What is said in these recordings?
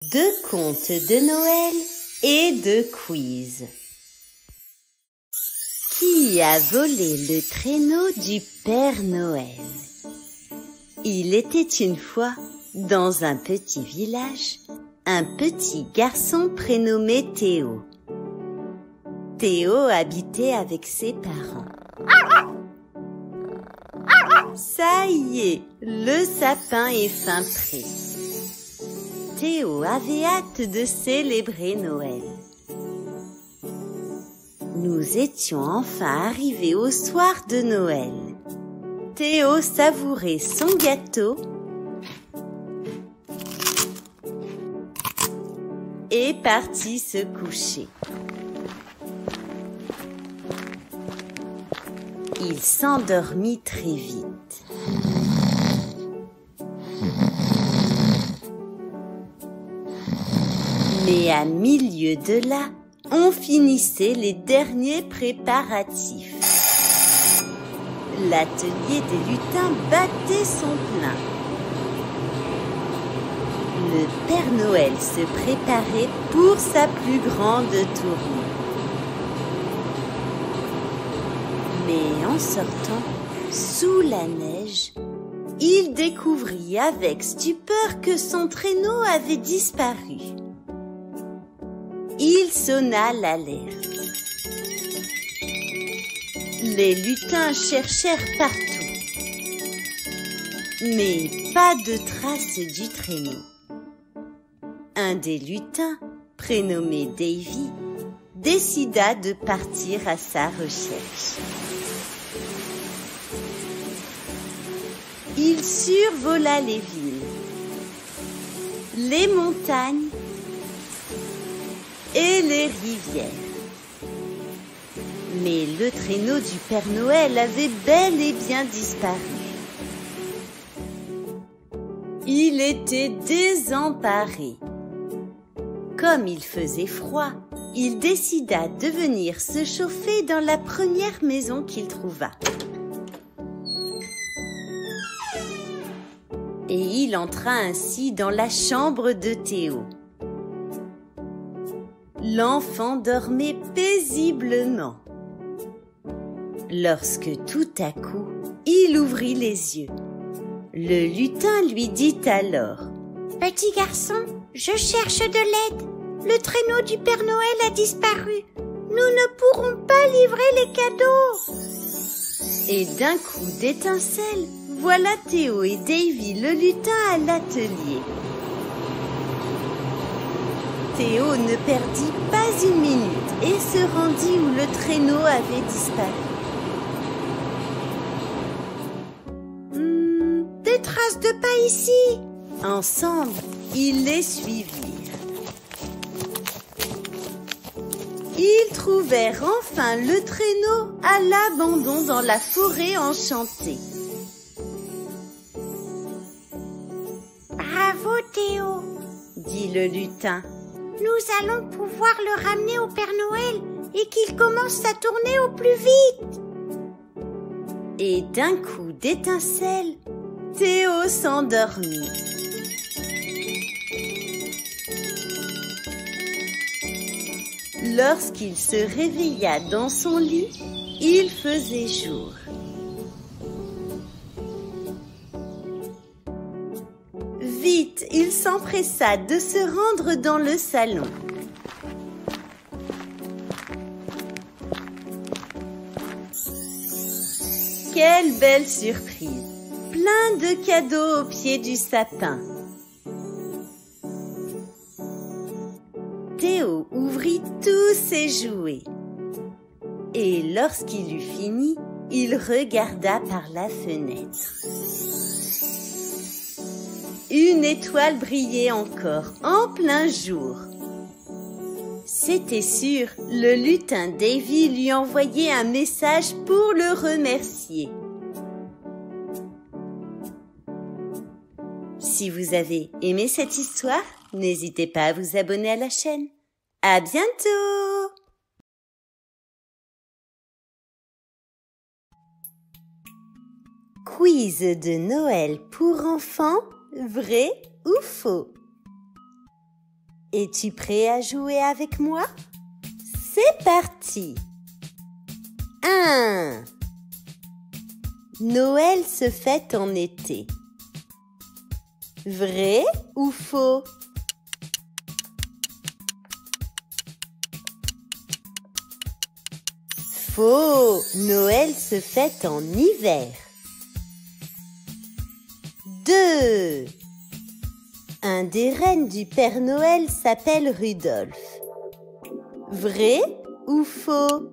De contes de Noël et de quiz. Qui a volé le traîneau du Père Noël? Il était une fois, dans un petit village, un petit garçon prénommé Théo. Théo habitait avec ses parents. Ça y est, le sapin est fin prêt. Théo avait hâte de célébrer Noël. Nous étions enfin arrivés au soir de Noël. Théo savourait son gâteau et partit se coucher. Il s'endormit très vite. Mais à milieu de là, on finissait les derniers préparatifs. L'atelier des lutins battait son plein. Le Père Noël se préparait pour sa plus grande tournée. Mais en sortant, sous la neige, il découvrit avec stupeur que son traîneau avait disparu. Il sonna l'alerte. Les lutins cherchèrent partout, mais pas de trace du traîneau. Un des lutins, prénommé Davy, décida de partir à sa recherche. Il survola les villes, les montagnes et les rivières. Mais le traîneau du Père Noël avait bel et bien disparu. Il était désemparé. Comme il faisait froid, il décida de venir se chauffer dans la première maison qu'il trouva. Et il entra ainsi dans la chambre de Théo. L'enfant dormait paisiblement. Lorsque tout à coup, il ouvrit les yeux. Le lutin lui dit alors: « Petit garçon, je cherche de l'aide. Le traîneau du Père Noël a disparu. Nous ne pourrons pas livrer les cadeaux. » Et d'un coup d'étincelle, voilà Théo et Davy le lutin à l'atelier. Théo ne perdit pas une minute et se rendit où le traîneau avait disparu. Des traces de pas ici. Ensemble, ils les suivirent. Ils trouvèrent enfin le traîneau à l'abandon dans la forêt enchantée. Bravo Théo, dit le lutin. Nous allons pouvoir le ramener au Père Noël et qu'il commence sa tournée au plus vite. Et d'un coup d'étincelle, Théo s'endormit. Lorsqu'il se réveilla dans son lit, il faisait jour. Vite, il s'empressa de se rendre dans le salon. Quelle belle surprise! Plein de cadeaux au pied du sapin. Théo ouvrit tous ses jouets. Et lorsqu'il eut fini, il regarda par la fenêtre. Une étoile brillait encore en plein jour. C'était sûr, le lutin Davy lui envoyait un message pour le remercier. Si vous avez aimé cette histoire, n'hésitez pas à vous abonner à la chaîne. À bientôt! Quiz de Noël pour enfants, vrai ou faux? Es-tu prêt à jouer avec moi? C'est parti! 1. Noël se fête en été. Vrai ou faux? Faux! Noël se fête en hiver. 2. Un des rennes du Père Noël s'appelle Rudolph. Vrai ou faux?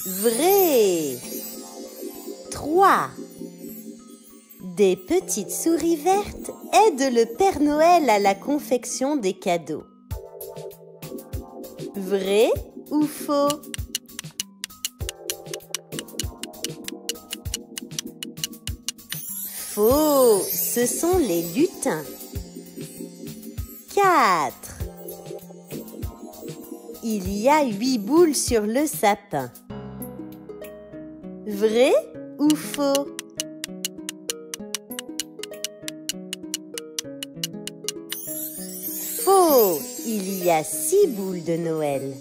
Vrai! 3. Des petites souris vertes aident le Père Noël à la confection des cadeaux. Vrai ou faux? Faux! Ce sont les lutins. 4. Il y a 8 boules sur le sapin. Vrai ou faux? Faux! Il y a 6 boules de Noël.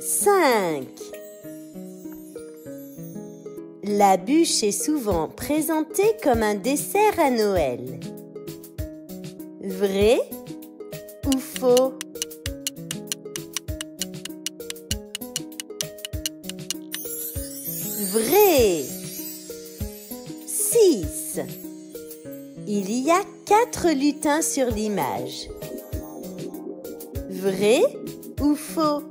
5. La bûche est souvent présentée comme un dessert à Noël. Vrai ou faux? Vrai! 6. Il y a 4 lutins sur l'image. Vrai ou faux?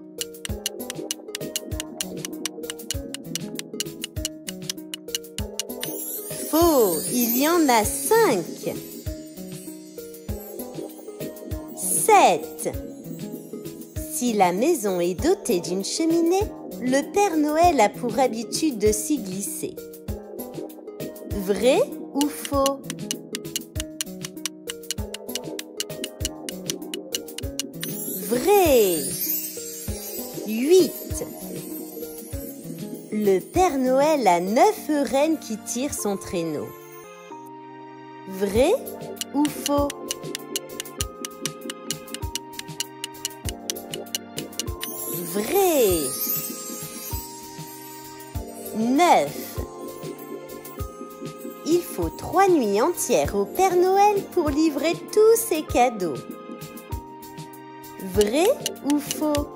Faux! Il y en a 5. 7. Si la maison est dotée d'une cheminée, le Père Noël a pour habitude de s'y glisser. Vrai ou faux? Vrai! 8. Le Père Noël a 9 rennes qui tirent son traîneau. Vrai ou faux? Vrai! 9. Il faut 3 nuits entières au Père Noël pour livrer tous ses cadeaux. Vrai ou faux?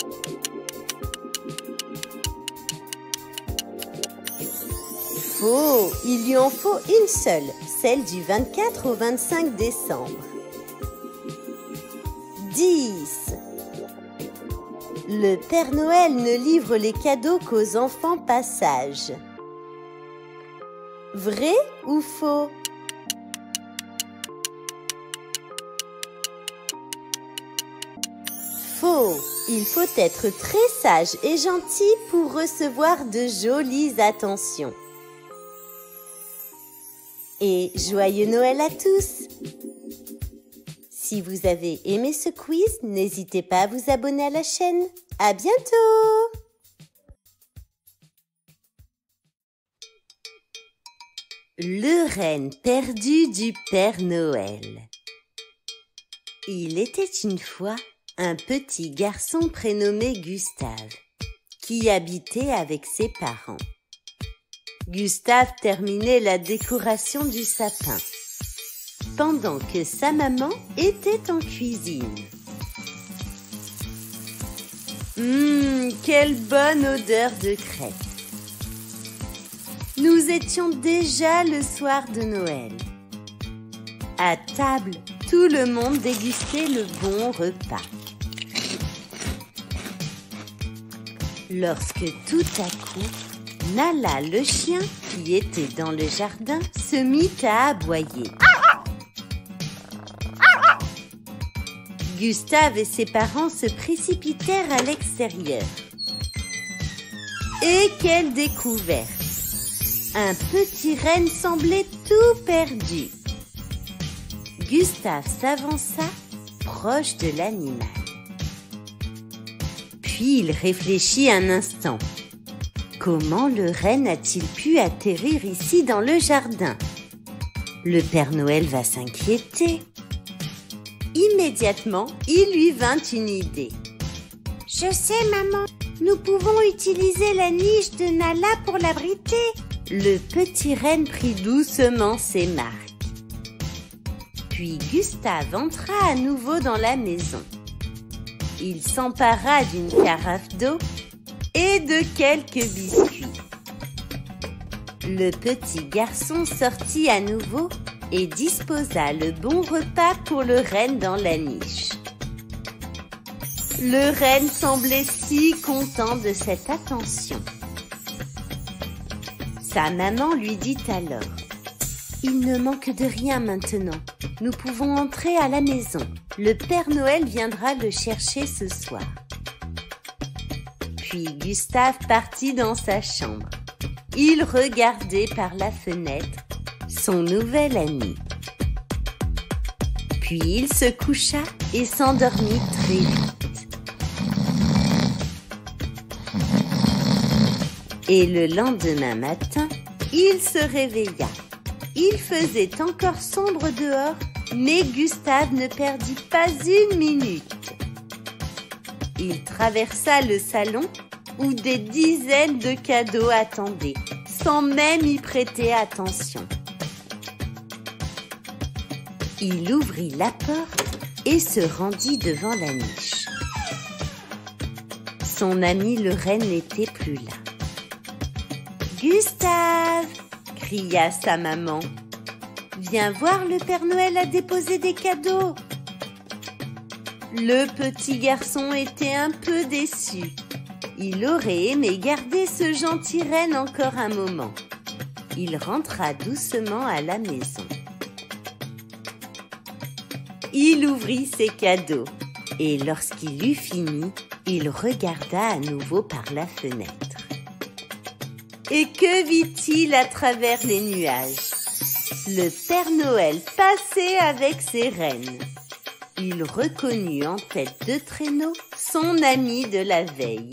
Faux! Il lui en faut une seule, celle du 24 au 25 décembre. 10. Le Père Noël ne livre les cadeaux qu'aux enfants pas sages. Vrai ou faux? Faux! Il faut être très sage et gentil pour recevoir de jolies attentions. Et joyeux Noël à tous! Si vous avez aimé ce quiz, n'hésitez pas à vous abonner à la chaîne. À bientôt! Le renne perdu du Père Noël. Il était une fois un petit garçon prénommé Gustave, qui habitait avec ses parents. Gustave terminait la décoration du sapin, pendant que sa maman était en cuisine. Quelle bonne odeur de crêpes! Nous étions déjà le soir de Noël. À table, tout le monde dégustait le bon repas. Lorsque tout à coup, Nala le chien, qui était dans le jardin, se mit à aboyer. Gustave et ses parents se précipitèrent à l'extérieur. Et quelle découverte! Un petit renne semblait tout perdu. Gustave s'avança proche de l'animal. Puis il réfléchit un instant. Comment le renne a-t-il pu atterrir ici dans le jardin? Le Père Noël va s'inquiéter. Immédiatement, il lui vint une idée. Je sais, maman, nous pouvons utiliser la niche de Nala pour l'abriter. Le petit renne prit doucement ses marques. Puis Gustave entra à nouveau dans la maison. Il s'empara d'une carafe d'eau et de quelques biscuits. Le petit garçon sortit à nouveau et disposa le bon repas pour le renne dans la niche. Le renne semblait si content de cette attention. Sa maman lui dit alors: « Il ne manque de rien maintenant. Nous pouvons entrer à la maison. Le Père Noël viendra le chercher ce soir. » Puis Gustave partit dans sa chambre. Il regardait par la fenêtre son nouvel ami. Puis il se coucha et s'endormit très vite. Et le lendemain matin, il se réveilla. Il faisait encore sombre dehors, mais Gustave ne perdit pas une minute. Il traversa le salon où des dizaines de cadeaux attendaient, sans même y prêter attention. Il ouvrit la porte et se rendit devant la niche. Son ami le renne n'était plus là. « Gustave !» cria sa maman. « Viens voir, le Père Noël a déposé des cadeaux !» Le petit garçon était un peu déçu. Il aurait aimé garder ce gentil renne encore un moment. Il rentra doucement à la maison. Il ouvrit ses cadeaux et lorsqu'il eut fini, il regarda à nouveau par la fenêtre. Et que vit-il à travers les nuages? Le Père Noël passait avec ses rennes. Il reconnut en tête de traîneau son ami de la veille.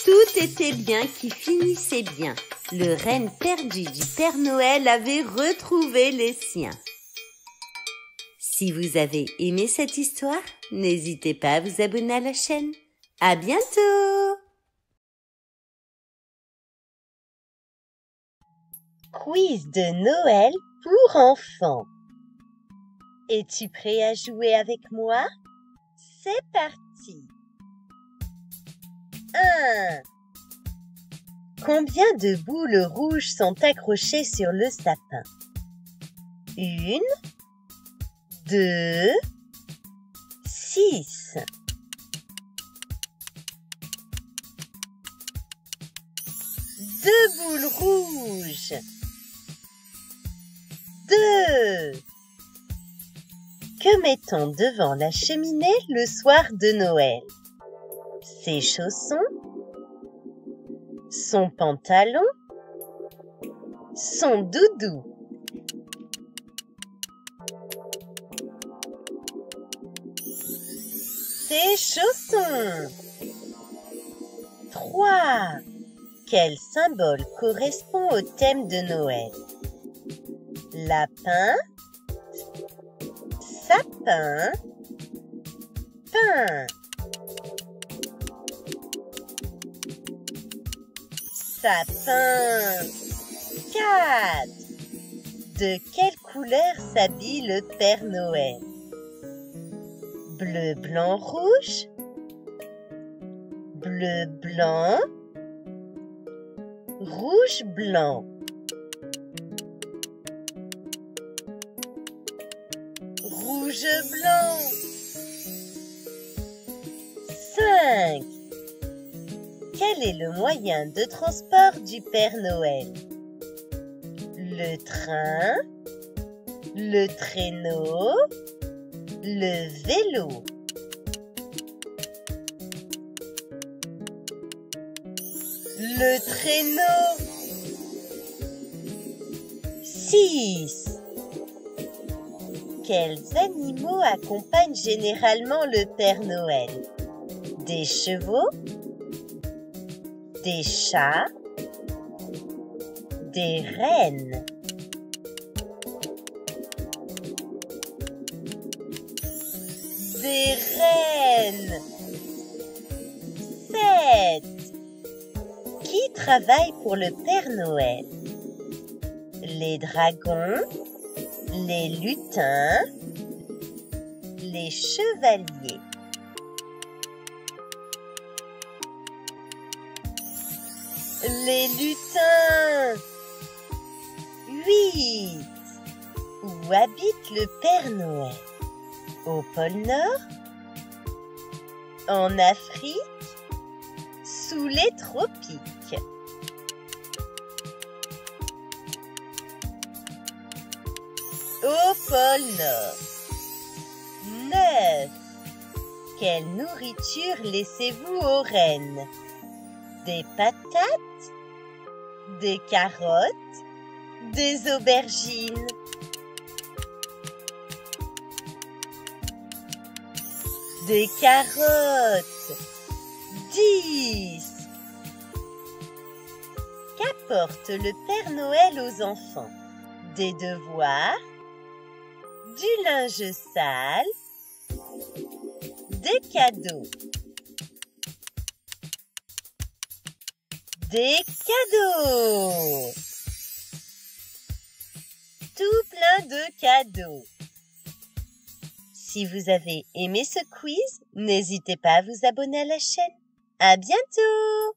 Tout était bien qui finissait bien. Le renne perdu du Père Noël avait retrouvé les siens. Si vous avez aimé cette histoire, n'hésitez pas à vous abonner à la chaîne. À bientôt! Quiz de Noël pour enfants. Es-tu prêt à jouer avec moi? C'est parti! 1. Combien de boules rouges sont accrochées sur le sapin? 1, 2, 6. 2 boules rouges. 2. Que met-on devant la cheminée le soir de Noël? Ses chaussons, son pantalon, son doudou. Ses chaussons. 3. Quel symbole correspond au thème de Noël? Lapin, sapin, pain. Sapin. 4. De quelle couleur s'habille le Père Noël? Bleu, blanc, rouge. Bleu, blanc. Rouge, blanc. Rouge, blanc. 5. Quel est le moyen de transport du Père Noël? Le train, le traîneau, le vélo. Le traîneau. 6. Quels animaux accompagnent généralement le Père Noël? Des chevaux, des chats, des rennes. Des rennes. 7. Qui travaille pour le Père Noël? Les dragons, les lutins, les chevaliers. Les lutins. 8. Où habite le Père Noël? Au pôle Nord? En Afrique? Sous les tropiques? Au pôle Nord. 9. Quelle nourriture laissez-vous aux rennes? Des patates? Des carottes? Des aubergines? Des carottes. 10. Qu'apporte le Père Noël aux enfants? Des devoirs, du linge sale, des cadeaux. Des cadeaux. Tout plein de cadeaux. Si vous avez aimé ce quiz, n'hésitez pas à vous abonner à la chaîne. À bientôt!